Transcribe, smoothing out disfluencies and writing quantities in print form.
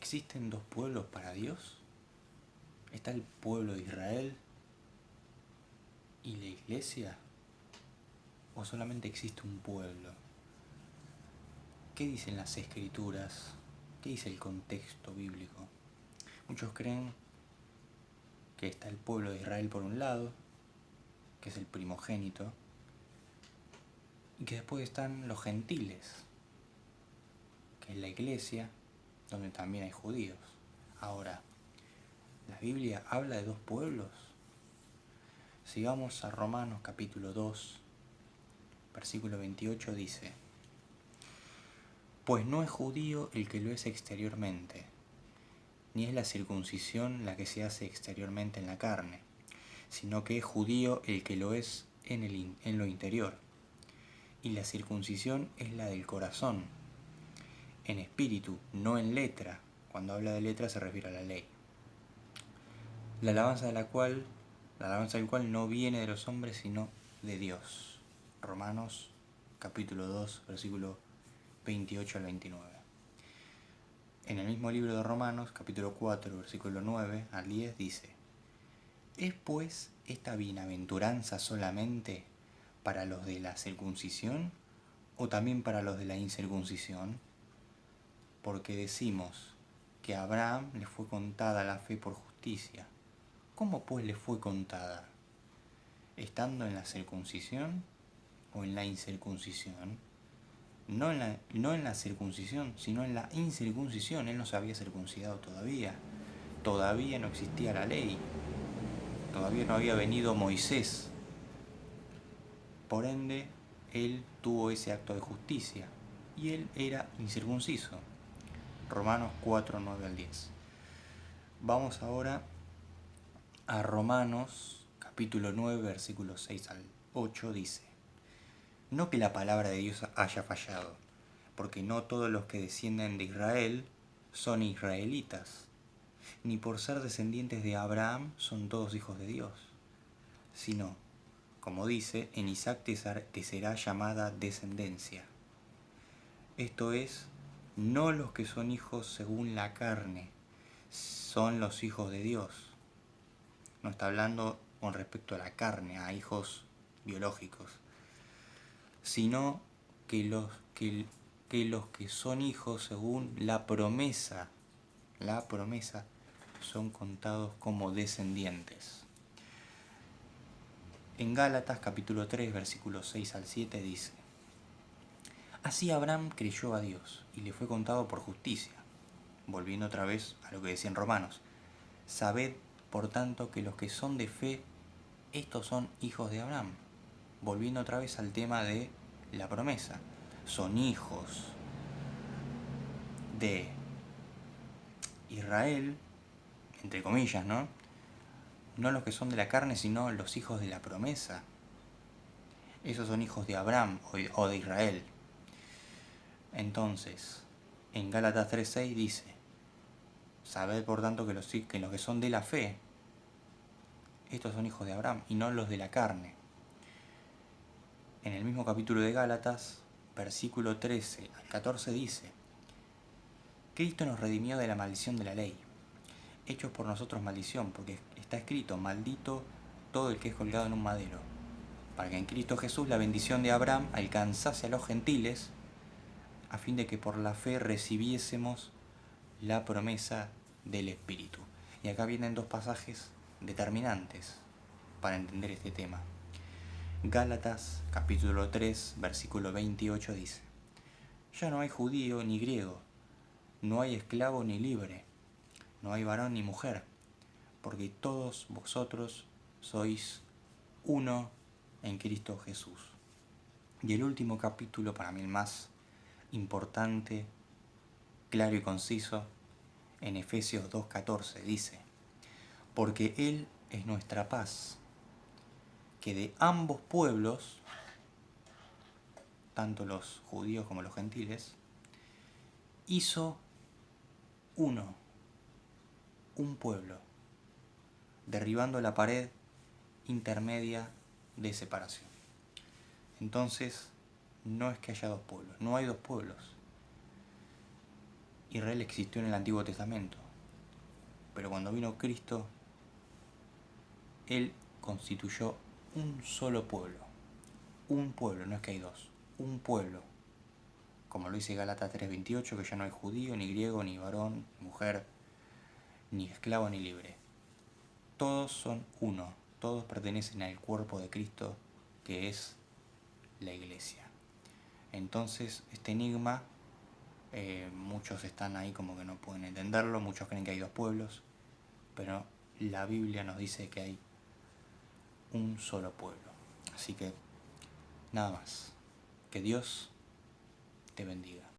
¿Existen dos pueblos para Dios? ¿Está el pueblo de Israel y la iglesia? ¿O solamente existe un pueblo? ¿Qué dicen las escrituras? ¿Qué dice el contexto bíblico? Muchos creen que está el pueblo de Israel por un lado, que es el primogénito, y que después están los gentiles, que es la iglesia, donde también hay judíos. Ahora, ¿la Biblia habla de dos pueblos? Si vamos a Romanos capítulo 2, versículo 28 dice: Pues no es judío el que lo es exteriormente, ni es la circuncisión la que se hace exteriormente en la carne, sino que es judío el que lo es en lo interior. Y la circuncisión es la del corazón, en espíritu, no en letra. Cuando habla de letra se refiere a la ley. La alabanza del cual no viene de los hombres, sino de Dios. Romanos capítulo 2, versículo 28 al 29. En el mismo libro de Romanos, capítulo 4, versículo 9 al 10, dice: ¿Es pues esta bienaventuranza solamente para los de la circuncisión o también para los de la incircuncisión? Porque decimos que a Abraham le fue contada la fe por justicia. ¿Cómo pues le fue contada? ¿Estando en la circuncisión o en la incircuncisión? No en la circuncisión, sino en la incircuncisión. Él no se había circuncidado todavía. Todavía no existía la ley. Todavía no había venido Moisés. Por ende, él tuvo ese acto de justicia. Y él era incircunciso. Romanos 4, 9 al 10. Vamos ahora a Romanos capítulo 9, versículos 6 al 8, dice: No que la palabra de Dios haya fallado, porque no todos los que descienden de Israel son israelitas, ni por ser descendientes de Abraham son todos hijos de Dios, sino, como dice, en Isaac te será llamada descendencia. Esto es, no los que son hijos según la carne, son los hijos de Dios. No está hablando con respecto a la carne, a hijos biológicos, sino que los que son hijos según la promesa son contados como descendientes. En Gálatas capítulo 3, versículos 6 al 7 dice: Así Abraham creyó a Dios y le fue contado por justicia. Volviendo otra vez a lo que decía en Romanos: Sabed, por tanto, que los que son de fe, estos son hijos de Abraham. Volviendo otra vez al tema de la promesa, son hijos de Israel, entre comillas, ¿no? No los que son de la carne, sino los hijos de la promesa. Esos son hijos de Abraham o de Israel. Entonces, en Gálatas 3:6 dice: Sabed por tanto que los que son de la fe, estos son hijos de Abraham y no los de la carne. En el mismo capítulo de Gálatas, versículo 13 al 14 dice: Cristo nos redimió de la maldición de la ley, hechos por nosotros maldición, porque está escrito: maldito todo el que es colgado en un madero, para que en Cristo Jesús la bendición de Abraham alcanzase a los gentiles, a fin de que por la fe recibiésemos la promesa del Espíritu. Y acá vienen dos pasajes determinantes para entender este tema. Gálatas capítulo 3, versículo 28 dice: Ya no hay judío ni griego, no hay esclavo ni libre, no hay varón ni mujer, porque todos vosotros sois uno en Cristo Jesús. Y el último capítulo, para mí el más importante, claro y conciso, en Efesios 2:14 dice: Porque Él es nuestra paz, que de ambos pueblos, tanto los judíos como los gentiles, hizo uno, un pueblo, derribando la pared intermedia de separación. Entonces, no es que haya dos pueblos, no hay dos pueblos. Israel existió en el Antiguo Testamento, pero cuando vino Cristo, Él constituyó un solo pueblo. Un pueblo, no es que hay dos, un pueblo. Como lo dice Gálatas 3:28, que ya no hay judío, ni griego, ni varón, ni mujer, ni esclavo, ni libre. Todos son uno, todos pertenecen al cuerpo de Cristo, que es la Iglesia. Entonces, este enigma, muchos están ahí como que no pueden entenderlo, muchos creen que hay dos pueblos, pero la Biblia nos dice que hay un solo pueblo. Así que, nada más. Que Dios te bendiga.